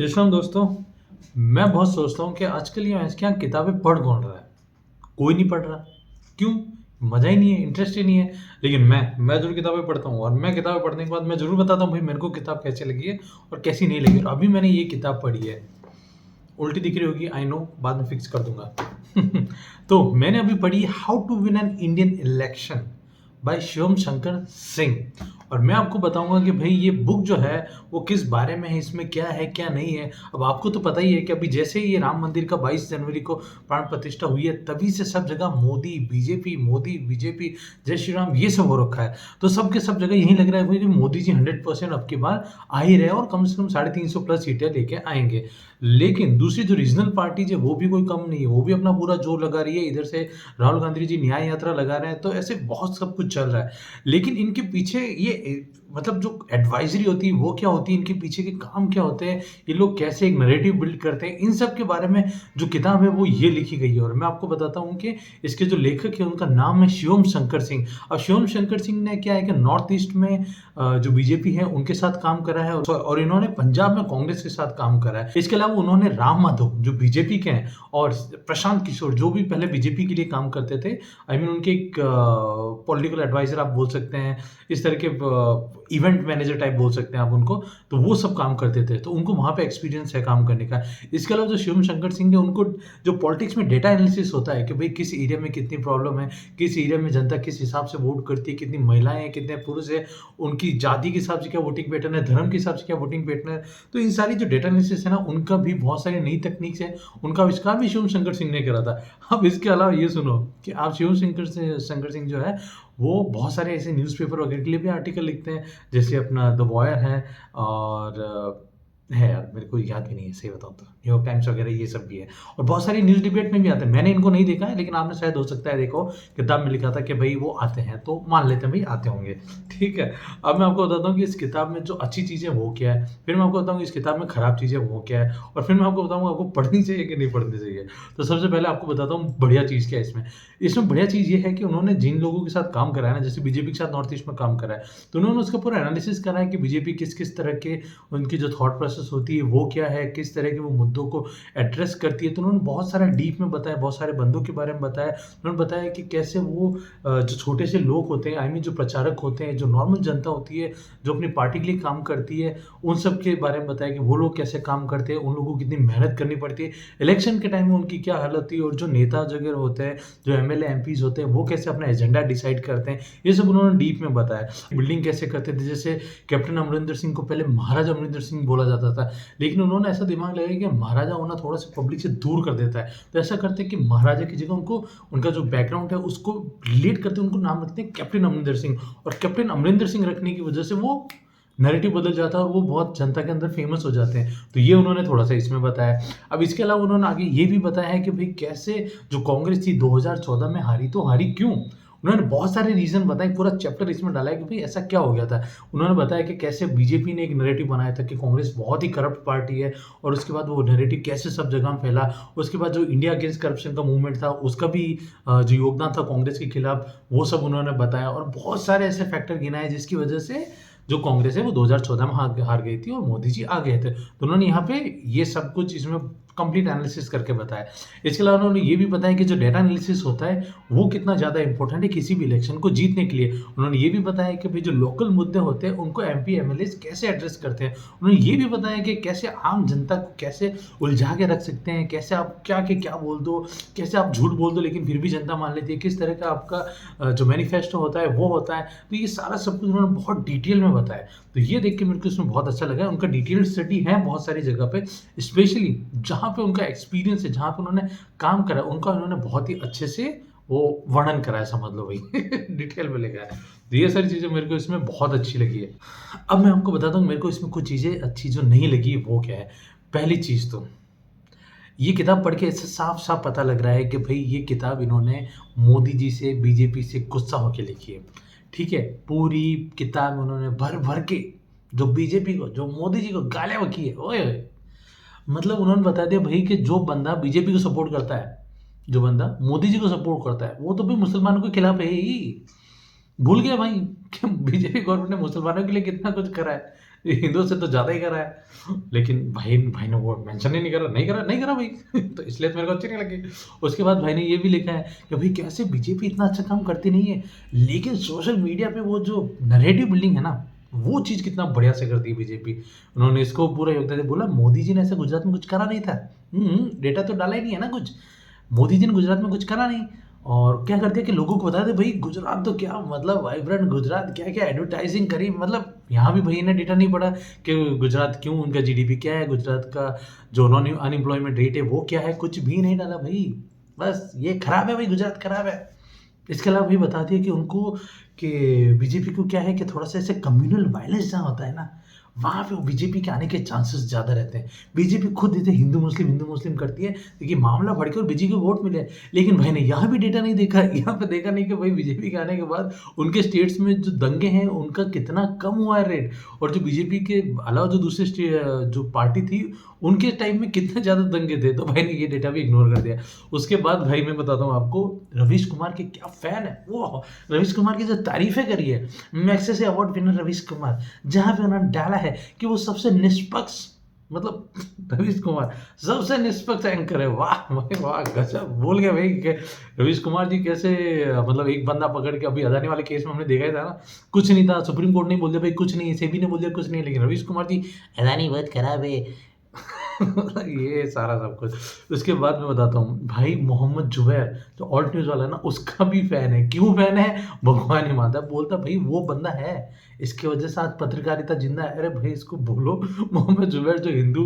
जय श्री राम दोस्तों। मैं बहुत सोचता हूँ कि आजकल ये आज क्या किताबें पढ़ कौन रहा है? कोई नहीं पढ़ रहा। क्यों? मज़ा ही नहीं है, इंटरेस्ट ही नहीं है। लेकिन मैं ज़रूर किताबें पढ़ता हूँ और मैं किताबें पढ़ने के बाद मैं ज़रूर बताता हूँ भाई मेरे को किताब कैसी लगी है और कैसी नहीं लगी। और अभी मैंने ये किताब पढ़ी है। उल्टी दिख रही होगी, आई नो, बाद में फिक्स कर दूँगा। तो मैंने अभी पढ़ी how to win an Indian election by Shivam Shankar Singh. और मैं आपको बताऊँगा कि भई ये बुक जो है वो किस बारे में है, इसमें क्या है, क्या नहीं है। अब आपको तो पता ही है कि अभी जैसे ही ये राम मंदिर का 22 जनवरी को प्राण प्रतिष्ठा हुई है, तभी से सब जगह मोदी, बीजेपी, जय श्री राम ये सब हो रखा है। तो सब के सब जगह यही लग रहा है भई कि मोदी जी 100% अब की बार आ ही रहे हैं और कम से कम 350 प्लस सीटें लेके आएँगे। लेकिन दूसरी जो रीजनल पार्टीज़ है वो भी कोई कम नहीं है, वो भी अपना पूरा जोर लगा रही है। इधर से राहुल गांधी जी न्याय यात्रा लगा रहे हैं, तो ऐसे बहुत सब कुछ चल रहा है। लेकिन इनके पीछे ये मतलब जो एडवाइज़री होती है वो क्या होती है, इनके पीछे के काम क्या होते हैं, ये लोग कैसे एक नैरेटिव बिल्ड करते हैं, इन सब के बारे में जो किताब है वो ये लिखी गई है। और मैं आपको बताता हूँ कि इसके जो लेखक हैं उनका नाम है शिवम शंकर सिंह। और शिवम शंकर सिंह ने क्या है कि नॉर्थ ईस्ट में जो बीजेपी है उनके साथ काम करा है और इन्होंने पंजाब में कांग्रेस के साथ काम करा है। इसके अलावा उन्होंने राम माधव जो बीजेपी के हैं और प्रशांत किशोर जो भी पहले बीजेपी के लिए काम करते थे, आई मीन उनके एक पॉलिटिकल एडवाइजर आप बोल सकते हैं, इस तरह के इवेंट मैनेजर टाइप बोल सकते हैं आप उनको, तो वो सब काम करते थे, तो उनको वहाँ पे एक्सपीरियंस है काम करने का। इसके अलावा जो शिवम शंकर सिंह है उनको जो पॉलिटिक्स में डेटा एनालिसिस होता है कि भाई किस एरिया में कितनी प्रॉब्लम है, किस एरिया में जनता किस हिसाब से वोट करती है, कितनी महिलाएँ हैं, कितने पुरुष हैं, उनकी जाति के हिसाब से क्या वोटिंग पैटर्न है, धर्म के हिसाब से क्या वोटिंग पैटर्न है। तो इन सारी जो डेटा एनालिसिस है ना, उनका भी बहुत सारी नई तकनीक है, उनका आविष्कार भी शिवम शंकर सिंह ने करा था। अब इसके अलावा ये सुनो कि आप शिवम शंकर सिंह जो है, वो बहुत सारे ऐसे न्यूज़पेपर वगैरह के लिए भी आर्टिकल लिखते हैं, जैसे अपना द वॉयर है और है यार मेरे को याद भी नहीं है सही बताऊँ तो। न्यूयॉर्क टाइम्स वगैरह ये सब भी है और बहुत सारी न्यूज़ डिबेट में भी आते हैं। मैंने इनको नहीं देखा है लेकिन आपने शायद हो सकता है देखो, किताब में लिखा था कि भई वो आते हैं, तो मान लेते हैं भई आते होंगे, ठीक है। अब मैं आपको बताता हूँ कि इस किताब में जो अच्छी चीज़ है वो क्या है, फिर मैं आपको बताऊँगा इस किताब में खराब चीज़ है वो क्या है और फिर मैं आपको बताऊँगा आपको पढ़नी चाहिए कि नहीं पढ़नी चाहिए। तो सबसे पहले आपको बताता हूँ बढ़िया चीज़ क्या है इसमें। इसमें बढ़िया चीज़ ये है कि उन्होंने जिन लोगों के साथ काम करा है ना, जैसे बीजेपी के साथ नॉर्थ ईस्ट में काम करा है, तो उन्होंने उसका पूरा एनालिसिस करा है कि बीजेपी किस-किस तरह के उनकी जो थॉट प्रोसेस होती है वो क्या है, किस तरह के वो मुद्दों को एड्रेस करती है। तो उन्होंने बहुत सारा डीप में बताया, बहुत सारे बंदों के बारे में बताया। उन्होंने बताया कि कैसे वो जो छोटे से लोग होते हैं, आई मीन जो प्रचारक होते हैं, जो नॉर्मल जनता होती है, जो अपनी पार्टी के लिए काम करती है, उन सब के बारे में बताया कि वो लोग कैसे काम करते हैं, उन लोगों को कितनी मेहनत करनी पड़ती है। इलेक्शन के टाइम में उनकी क्या हालत होती है और जो नेता वगैरह होते हैं, जो एमएलए, एमपीज़ होते हैं, वो कैसे अपना एजेंडा डिसाइड करते हैं, ये सब उन्होंने डीप में बताया। बिल्डिंग कैसे करते थे, जैसे कैप्टन अमरिंदर सिंह को पहले महाराजा अमरिंदर सिंह बोला जाता था, लेकिन उन्होंने ऐसा दिमाग लगाया कि महाराजा होना थोड़ा-सा पब्लिक से दूर कर देता है। तो ऐसा करते हैं कि महाराजा की जगह उनको उनका जो बैकग्राउंड है उसको रिलेट करते हैं, उनको नाम रखते हैं कैप्टन अमरिंदर सिंह और कैप्टन अमरिंदर सिंह रखने की वजह से वो नैरेटिव बदल जाता है और वो बहुत जनता के अंदर फेमस हो जाते हैं। तो ये उन्होंने थोड़ा-सा इसमें बताया। अब इसके अलावा उन्होंने आगे ये भी बताया है कि भई कैसे जो कांग्रेस थी 2014 में हारी, तो हारी क्यों? उन्होंने बहुत सारे रीज़न बताए, पूरा चैप्टर इसमें डाला है कि भई ऐसा क्या हो गया था? उन्होंने बताया कि कैसे बीजेपी ने एक नैरेटिव बनाया था कि कांग्रेस बहुत ही करप्ट पार्टी है और उसके बाद वो नैरेटिव कैसे सब जगह फैला। उसके बाद जो इंडिया अगेंस्ट करप्शन का मूवमेंट था, उसका भी जो योगदान था कांग्रेस के खिलाफ, वो सब उन्होंने बताया और बहुत सारे ऐसे फैक्टर गिनाए जिसकी वजह से जो कांग्रेस है वो 2014 में हार हार गई थी और मोदी जी आ गए थे। तो उन्होंने यहाँ पे ये सब कुछ इसमें कंप्लीट एनालिसिस करके बताया। इसके अलावा उन्होंने ये भी बताया कि जो डेटा एनालिसिस होता है, वो कितना ज़्यादा इम्पोर्टेंट है किसी भी इलेक्शन को जीतने के लिए। उन्होंने ये भी बताया कि भई जो लोकल मुद्दे होते हैं, उनको एमपी, एमएलएज़ कैसे एड्रेस करते हैं। उन्होंने ये भी बताया कि कैसे आम जनता को कैसे उलझा के रख सकते हैं, कैसे आप क्या के क्या बोल दो, कैसे आप झूठ बोल दो लेकिन फिर भी जनता मान लेती है, किस तरह का आपका जो मैनिफेस्टो होता है वो होता है। तो ये सारा सब कुछ उन्होंने बहुत डिटेल में बताया। तो ये देख के मेरे को इसमें बहुत अच्छा लगा। उनका डिटेल्ड स्टडी है बहुत सारी जगह पे, स्पेशली जहाँ पे उनका एक्सपीरियंस है, जहाँ पे उन्होंने काम करा, उनका उन्होंने बहुत ही अच्छे से वो वर्णन करा है, समझ लो भई डिटेल में लिखा है। तो ये सारी चीज़ें मेरे को इसमें बहुत अच्छी लगी है। अब मैं आपको बताता हूँ मेरे को इसमें कुछ चीज़ें अच्छी जो नहीं लगी वो क्या है। पहली चीज़ तो ये किताब पढ़ के ऐसे साफ-साफ पता लग रहा है कि भई ये किताब इन्होंने मोदी जी से, बीजेपी से गुस्सा होके लिखी है। ठीक है? पूरी किताब में उन्होंने भर-भर के जो बीजेपी को, जो मोदी जी को गालियाँ बकी है, ओए होए! मतलब उन्होंने बता दिया भई कि जो बंदा बीजेपी को सपोर्ट करता है, जो बंदा मोदी जी को सपोर्ट करता है, वो तो भई मुसलमानों के खिलाफ है ही। भूल गए भाई कि बीजेपी गवर्नमेंट ने मुसलमानों के लिए कितना कुछ करा है। हिंदुओं से तो ज़्यादा ही करा है। लेकिन भाई भाई ने वो मेंशन ही नहीं करा, नहीं करा, नहीं करा भाई। तो इसलिए तो मेरे को अच्छी नहीं लगी। उसके बाद भाई ने ये भी लिखा है कि भाई कैसे बीजेपी इतना अच्छा काम करती नहीं है, लेकिन सोशल मीडिया पे वो जो नैरेटिव बिल्डिंग है ना, वो चीज़ कितना बढ़िया से करती है बीजेपी। उन्होंने इसको पूरा योगदान दिया, बोला मोदी जी ने ऐसे गुजरात में कुछ करा नहीं था। डेटा तो डाला ही नहीं है ना कुछ। मोदी जी ने गुजरात में कुछ करा नहीं। और क्या करते हैं कि लोगों को बता दे भाई गुजरात तो क्या मतलब वाइब्रेंट गुजरात, क्या-क्या एडवर्टाइजिंग करी, मतलब यहाँ भी भई ने डेटा नहीं पढ़ा कि गुजरात क्यों, उनका जीडीपी क्या है, गुजरात का जो नॉन अनएम्प्लॉयमेंट रेट है वो क्या है, कुछ भी नहीं डाला भई। बस ये खराब है भाई, गुजरात खराब है। इसके अलावा ये बता दिया कि उनको कि बीजेपी को क्या है कि थोड़ा-सा ऐसे कम्युनल वायलेंस जहाँ होता है ना, वहाँ पे वो बीजेपी के आने के चांसेस ज़्यादा रहते हैं। बीजेपी खुद इधर हिंदू मुस्लिम करती है, देखिए मामला भड़के और बीजेपी को वोट मिले। लेकिन भाई ने यहाँ भी डेटा नहीं देखा, यहाँ पे देखा नहीं कि भाई बीजेपी के आने के बाद उनके स्टेट्स में जो दंगे हैं, उनका कितना कम हुआ है रेट, और जो बीजेपी के अलावा जो दूसरे जो पार्टी थी, उनके टाइम में कितने ज़्यादा दंगे थे। तो भाई ने ये डेटा भी इग्नोर कर दिया। उसके बाद भाई मैं बताता हूँ आपको, रवीश कुमार के क्या फ़ैन है वो। रवीश कुमार की जो तारीफ़ें करी है, Magsaysay award winner Ravish Kumar, जहाँ पे उन्होंने डाला है कि वो सबसे निष्पक्ष, मतलब रवीश कुमार सबसे निष्पक्ष एंकर है। वाह भाई वाह, गजब बोल गया भाई कि रवीश कुमार जी कैसे, मतलब एक बंदा पकड़ के, अभी अदानी वाले केस में हमने देखा ही था ना, कुछ नहीं था, सुप्रीम कोर्ट ने बोल दिया भाई कुछ नहीं, सेबी ने बोल दिया कुछ नहीं, लेकिन रवीश कुमार जी अदानी बहुत खराब है। ये सारा सब कुछ। उसके बाद मैं बताता हूँ भाई, मोहम्मद जुबैर जो ऑल्ट न्यूज़ वाला है ना, उसका भी फ़ैन है। क्यों फ़ैन है? भगवान ही मानता है। बोलता भाई वो बंदा है, इसकी वजह से आज पत्रकारिता ज़िंदा है। अरे भाई इसको बोलो, मोहम्मद जुबैर जो हिंदू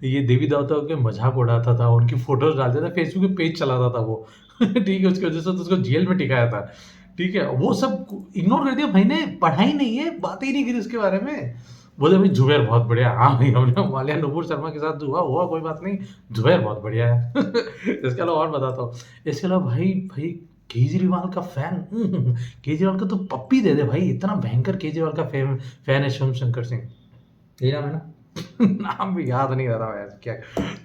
ये देवी देवताओं के मज़ाक उड़ाता था, उनकी फ़ोटोज़ डालता था, फेसबुक पे पेज चलाता था वो। ठीक है, उसकी वजह से तो उसको जेल में टिकाया था। ठीक है, वो सब इग्नोर कर दिया भाई ने, पढ़ा ही नहीं है, बात ही नहीं करी उसके बारे में। बोले भाई जुबैर बहुत बढ़िया। हाँ भाई, हमने माल्या नुपुर शर्मा के साथ जो हुआ हुआ, कोई बात नहीं, जुबैर बहुत बढ़िया है। इसके अलावा और बताता हूँ, इसके अलावा भाई भाई केजरीवाल का फैन, केजरीवाल का तो पप्पी दे दे भाई, इतना भयंकर केजरीवाल का फैन है शिव शंकर सिंह, यही नाम है ना? नाम भी याद नहीं रहा यार क्या।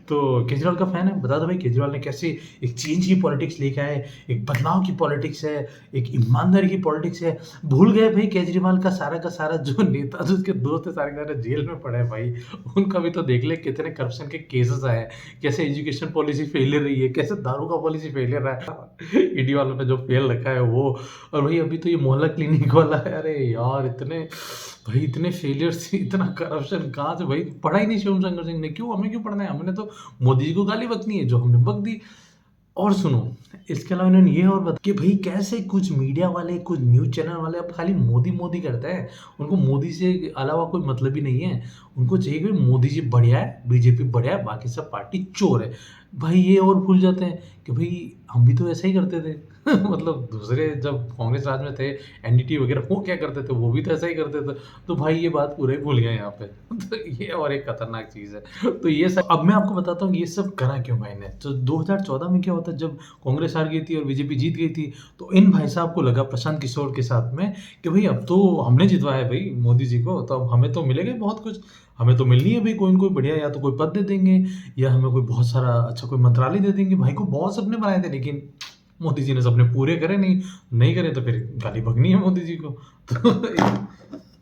तो केजरीवाल का फैन है, बता दो भाई केजरीवाल ने कैसे एक चेंज की पॉलिटिक्स लेके आए, एक बदलाव की पॉलिटिक्स है, एक ईमानदारी की पॉलिटिक्स है। भूल गए भाई केजरीवाल का सारा जो नेता, जो उसके दोस्त है, सारे के सारे जेल में पड़े हैं भाई। उनका भी तो देख ले कितने करप्शन के केसेस आए हैं, कैसे एजुकेशन पॉलिसी फेलियर रही है, कैसे दारू का पॉलिसी फेलियर रहा है, ईडी वालों ने जो फेल रखा है वो। और भाई अभी तो ये मोहल्ला क्लिनिक वाला है, अरे यार इतने भाई इतने फेलियर्स, इतना करप्शन कहाँ से भाई, पढ़ा ही नहीं शिवम शंकर सिंह ने। क्यों, हमें क्यों पढ़ना है, हमने तो मोदी जी को गाली बकनी है जो हमने बक दी। और सुनो, इसके अलावा इन्होंने ये और बताया कि भाई कैसे कुछ मीडिया वाले, कुछ न्यूज़ चैनल वाले अब खाली मोदी करते हैं। उनको मोदी से अलावा कोई मतलब ही नहीं है। उनको चाहिए कि मोदी जी बढ़िया है, बीजेपी बढ़िया है, बाकी सब पार्टी चोर है। भाई ये और भूल जाते हैं कि भाई हम भी तो ऐसा ही करते थे। मतलब दूसरे जब कांग्रेस राज में थे, एनडीटी वगैरह, वो क्या करते थे, वो भी तो ऐसा ही करते थे। तो भाई ये बात पूरे भूल गए यहाँ पे। तो ये और एक खतरनाक चीज़ है। तो ये सब अब मैं आपको बताता हूँ ये सब करा क्यों भाई ने। तो 2014 में क्या होता है, जब कांग्रेस हार गई थी और बीजेपी जीत गई थी, तो इन भाई साहब को लगा प्रशांत किशोर के साथ में कि भाई अब तो हमने जितवाया है भाई मोदी जी को, तो अब हमें तो मिलेगा ही बहुत कुछ। हमें तो मिलनी है भाई कोई न कोई बढ़िया, या तो कोई पद दे देंगे, या हमें कोई बहुत सारा अच्छा कोई मंत्रालय दे देंगे। भाई को बहुत सपने बनाए थे, लेकिन मोदी जी ने सपने पूरे करे नहीं। नहीं करे तो फिर गाली बकनी है मोदी जी को।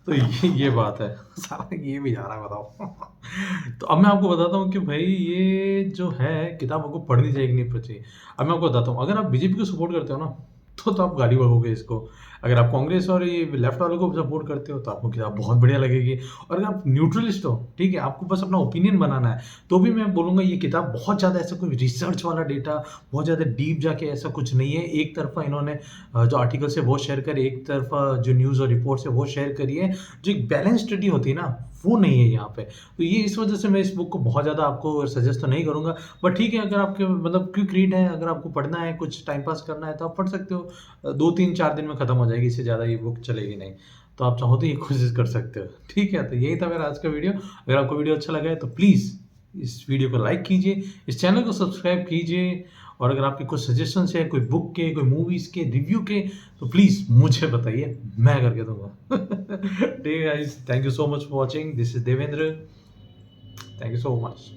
तो ये बात है। साला ये भी जा रहा है, बताओ। तो अब मैं आपको बताता हूँ कि भाई ये जो है किताब आपको पढ़नी चाहिए कि नहीं पढ़नी चाहिए। अब मैं आपको बताता हूँ, अगर आप बीजेपी को सपोर्ट करते हो ना, तो आप गाली बकोगे इसको। अगर आप कांग्रेस और ये लेफ्ट वालों को सपोर्ट करते हो, तो आपको किताब बहुत बढ़िया लगेगी। और अगर आप न्यूट्रलिस्ट हो, ठीक है, आपको बस अपना ओपिनियन बनाना है, तो भी मैं बोलूँगा ये किताब बहुत ज़्यादा ऐसा कोई रिसर्च वाला डेटा, बहुत ज़्यादा डीप जाके ऐसा कुछ नहीं है। एक तरफ़ा इन्होंने जो आर्टिकल्स है वो शेयर करे, एक तरफ़ा जो न्यूज़ और रिपोर्ट्स है वो शेयर करी है। जो एक बैलेंस स्टडी होती है ना, वो नहीं है यहाँ पे। तो ये इस वजह से मैं इस बुक को बहुत ज़्यादा आपको सजेस्ट तो नहीं करूँगा। बट ठीक है, अगर आपके मतलब क्विक रीड है, अगर आपको पढ़ना है, कुछ टाइम पास करना है, तो आप पढ़ सकते हो। 2-3-4 दिन में ख़त्म हो जाएगी, इससे ज़्यादा ये बुक चलेगी नहीं। तो आप चाहो तो ये कोशिश कर सकते हो। ठीक है, तो यही था मेरा आज का वीडियो। अगर आपको वीडियो अच्छा लगा है तो प्लीज़ इस वीडियो को लाइक कीजिए, इस चैनल को सब्सक्राइब कीजिए, और अगर आपके कुछ सजेशंस है, कोई बुक के, कोई मूवीज़ के, रिव्यू के, तो प्लीज़ मुझे बताइए, मैं करके दूँगा। ठीक है guys, thank you so much for watching. This is Devendra. Thank you so much.